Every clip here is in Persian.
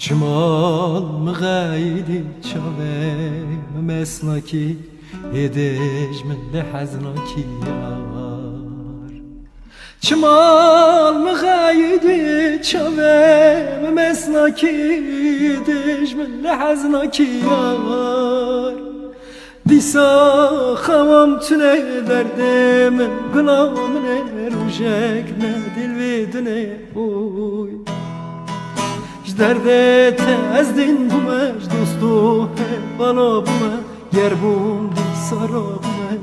شمال مغايدي شاوي مسناكي هديج من لحزناكي يار شمال مغايدي شاوي مسناكي هديج من لحزناكي يار ديسا خوام تنه دردم گنام نه روشک نه دل بدنه اوی درد از دین بومش دوستو بالا بومه گر بوم دی سارا بومه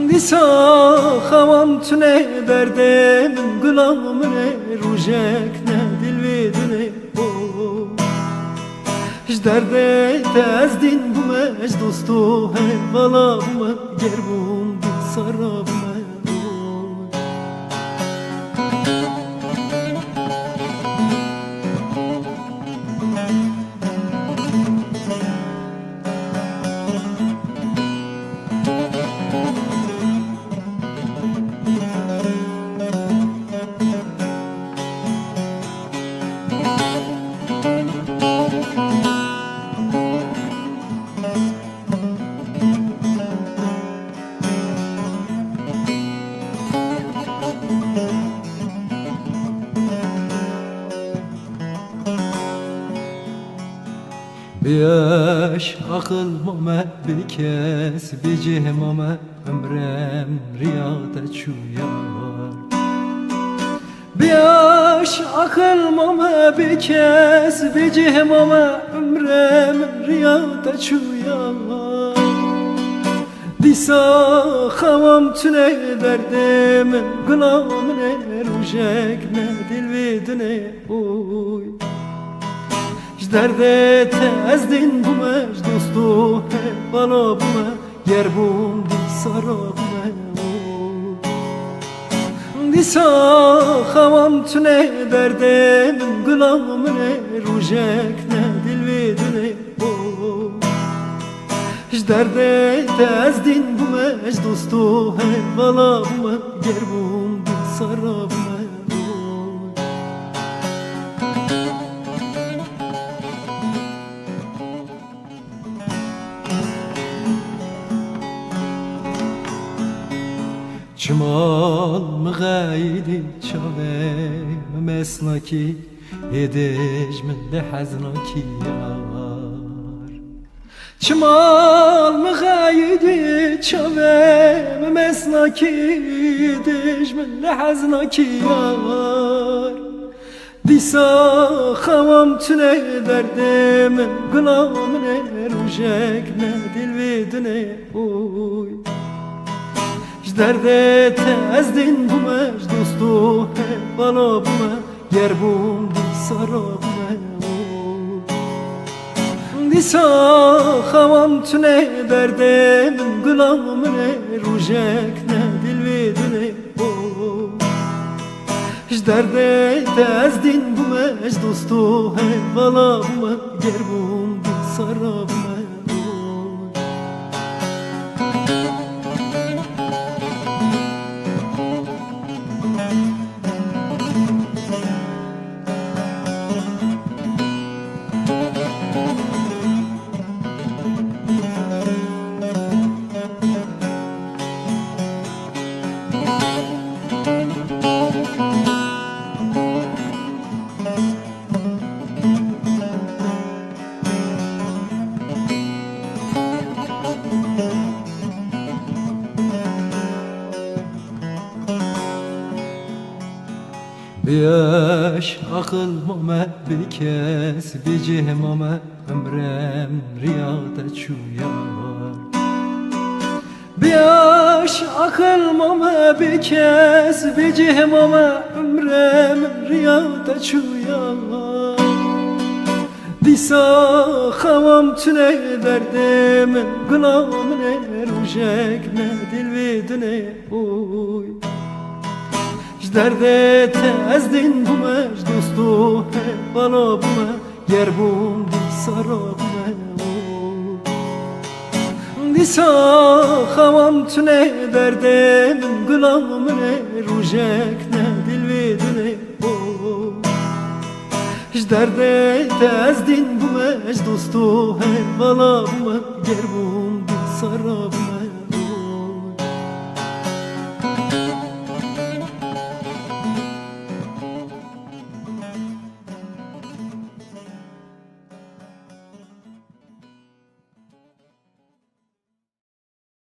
دیسا خوام تنه دردم گنام نه روشک نه دل بدنه درد از دین بومش دوستو بالا بومه گر بوم دی سارا بومه بیاش عقل ماما بکس بیجه ماما عمرم ریاضت چویار بیاش عقل ماما بکس بیجه ماما عمرم ریاضت چویار دیسا خوام تنه دردم گنام نه روشک نه دل بدنه اوی درد از دین بومش دوستو بالا بومه گر بوم دی سارا بومه دیسا خوام تنه دردم گلام نه روشک نه دل بدنه درد از دین بومش دوستو بالا بومه گر بوم دی سارا بومه شمال مغايدي شاوي مسناكي هديج من لحزناكي يار شمال مغايدي شاوي مسناكي هديج من لحزناكي يار ديسا خوام تنه دردم گنام نه روشک نه دل بدنه اوی درد از دین بومش دوستو بالا بومه گر بوم دی سارا بومه دیسا خوام تنه دردم گلام نه روشک نه دل بدنه درد از دین بومش دوستو بالا بومه گر بوم دی سارا بومه بیاش عقل ماما بکس بیجه ماما عمرم ریاضت چویار بیاش عقل ماما بکس بیجه ماما عمرم ریاضت چویار دیسا خوام تنه دردم گنام نه روشک نه دل بدنه اوی درد از دین بومش دوستو بالا بومه گر بوم دی سارا بومه دیسا خوام تنه دردم گلام نه روشک نه دل بدنه درد تزدین بومش دوستو هر والا بوم گر بوم دل سارا بوم